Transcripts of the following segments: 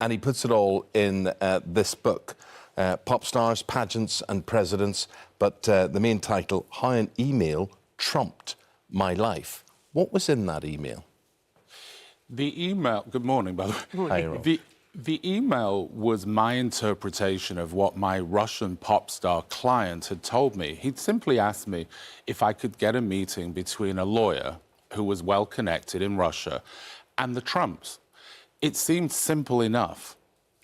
and he puts it all in this book, Pop Stars, Pageants and Presidents, but the main title, How an Email Trumped My Life. What was in that email? The email... Good morning, by the way. Hi, Rob. The email was my interpretation of what my Russian pop star client had told me. He'd simply asked me if I could get a meeting between a lawyer who was well-connected in Russia and the Trumps. It seemed simple enough.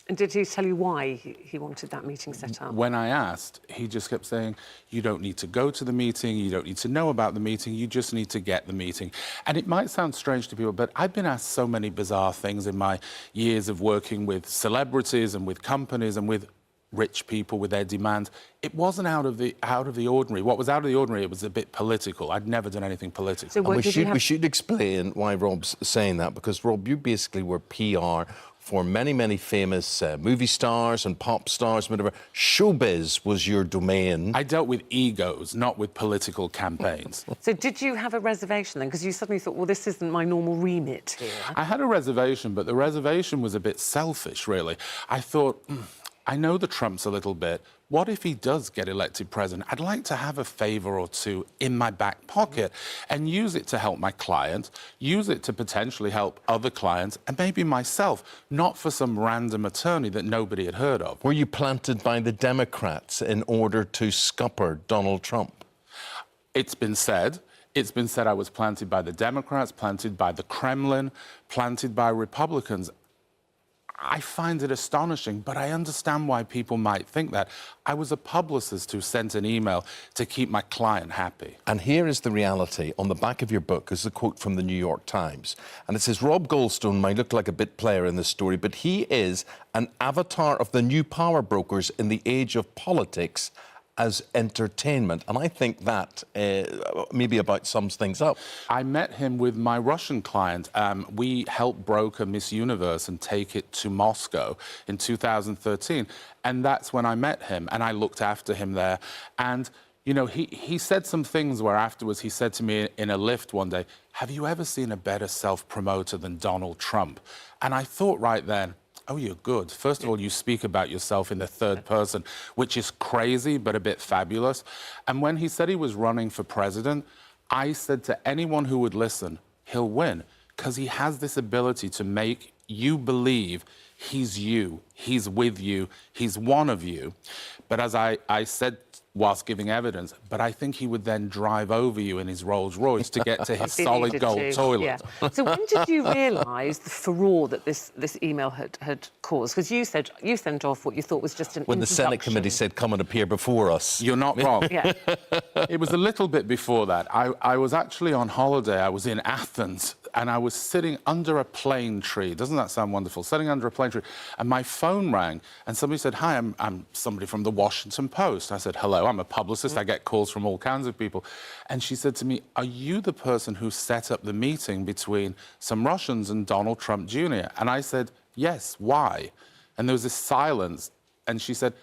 And did he tell you why he wanted that meeting set up? When I asked, he just kept saying, you don't need to go to the meeting, you don't need to know about the meeting, you just need to get the meeting. And it might sound strange to people, but I've been asked so many bizarre things in my years of working with celebrities and with companies and with rich people with their demands. It wasn't out of the ordinary. What was out of the ordinary, it was a bit political. I'd never done anything political. So we should explain why Rob's saying that, because, Rob, you basically were PR for many, many famous movie stars and pop stars, whatever. Showbiz was your domain. I dealt with egos, not with political campaigns. So did you have a reservation then? Because you suddenly thought, well, this isn't my normal remit here. I had a reservation, but the reservation was a bit selfish, really. I thought, I know the Trumps a little bit. What if he does get elected president? I'd like to have a favour or two in my back pocket and use it to help my client, use it to potentially help other clients and maybe myself, not for some random attorney that nobody had heard of. Were you planted by the Democrats in order to scupper Donald Trump? It's been said. It's been said I was planted by the Democrats, planted by the Kremlin, planted by Republicans. I find it astonishing, but I understand why people might think that. I was a publicist who sent an email to keep my client happy. And here is the reality. On the back of your book is a quote from the New York Times. And it says, Rob Goldstone might look like a bit player in this story, but he is an avatar of the new power brokers in the age of politics as entertainment. And I think that maybe about sums things up. I met him with my Russian client. We helped broker Miss Universe and take it to Moscow in 2013. And that's when I met him, and I looked after him there. And, you know, he said some things where afterwards he said to me in a lift one day, have you ever seen a better self-promoter than Donald Trump? And I thought right then, oh, you're good. First of all, you speak about yourself in the third person, which is crazy, but a bit fabulous. And when he said he was running for president, I said to anyone who would listen, he'll win, because he has this ability to make you believe he's you, he's with you, he's one of you. But as I said whilst giving evidence, but I think he would then drive over you in his Rolls Royce to get to his solid gold toilet. Yeah. So when did you realise the furore that this email had caused? Because you said you sent off what you thought was just an When the Senate committee said, come and appear before us. You're not wrong. Yeah. It was a little bit before that. I was actually on holiday. I was in Athens, and I was sitting under a plane tree. Doesn't that sound wonderful? Sitting under a plane tree. And my phone rang, and somebody said, hi, I'm somebody from the Washington Post. I said, hello, I'm a publicist. I get calls from all kinds of people. And she said to me, are you the person who set up the meeting between some Russians and Donald Trump Jr.? And I said, yes, why? And there was this silence. And she said,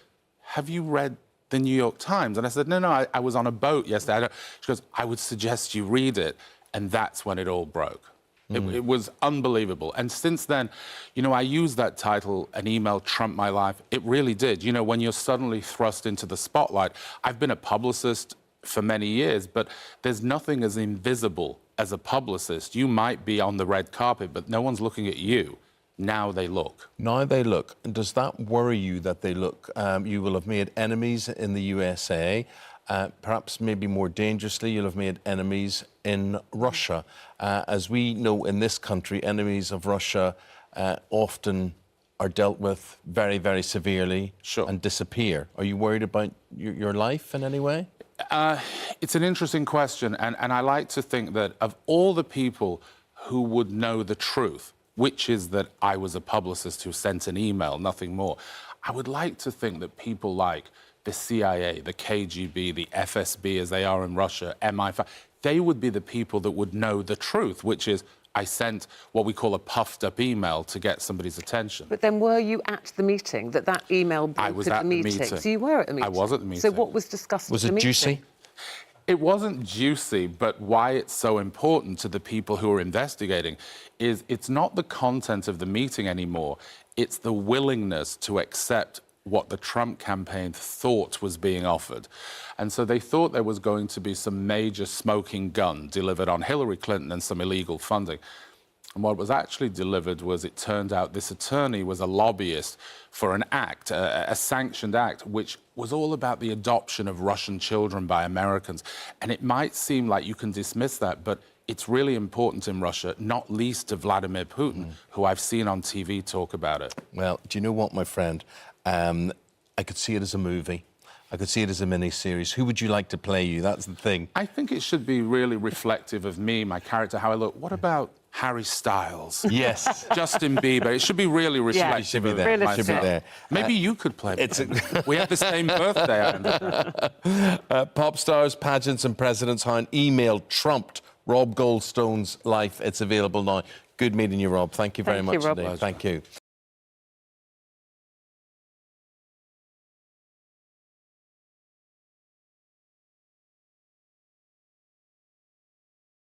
have you read the New York Times? And I said, no, I was on a boat yesterday. She goes, I would suggest you read it. And that's when it all broke. It was unbelievable. And since then, you know, I used that title, An Email Trumped My Life. It really did. You know, when you're suddenly thrust into the spotlight. I've been a publicist for many years, but there's nothing as invisible as a publicist. You might be on the red carpet, but no one's looking at you. Now they look. Now they look. And does that worry you that they look? You will have made enemies in the USA. Perhaps maybe more dangerously, you'll have made enemies in Russia. As we know in this country, enemies of Russia often are dealt with very, very severely and disappear. Are you worried about your life in any way? It's an interesting question, and I like to think that of all the people who would know the truth, which is that I was a publicist who sent an email, nothing more, I would like to think that people like the CIA, the KGB, the FSB, as they are in Russia, MI5, they would be the people that would know the truth, which is I sent what we call a puffed-up email to get somebody's attention. But then were you at the meeting that email broke I was at the meeting. So you were at the meeting? I was at the meeting. So what was discussed was at the it meeting? juicy? It wasn't juicy, but why it's so important to the people who are investigating is it's not the content of the meeting anymore. It's the willingness to accept what the Trump campaign thought was being offered. And so they thought there was going to be some major smoking gun delivered on Hillary Clinton and some illegal funding. And what was actually delivered was, it turned out this attorney was a lobbyist for an act, a sanctioned act, which was all about the adoption of Russian children by Americans. And it might seem like you can dismiss that, but it's really important in Russia, not least to Vladimir Putin, who I've seen on TV talk about it. Well, do you know what, my friend? I could see it as a movie. I could see it as a mini-series. Who would you like to play you? That's the thing. I think it should be really reflective of me, my character, how I look. What about Harry Styles? Yes. Justin Bieber. It should be really reflective. It should be of there. It should Realistic. be there. Maybe you could play me. We have the same birthday, I understand. Pop stars, pageants and presidents. How an email trumped Rob Goldstone's life. It's available now. Good meeting you, Rob. Thank you very much Rob. indeed. Thank you.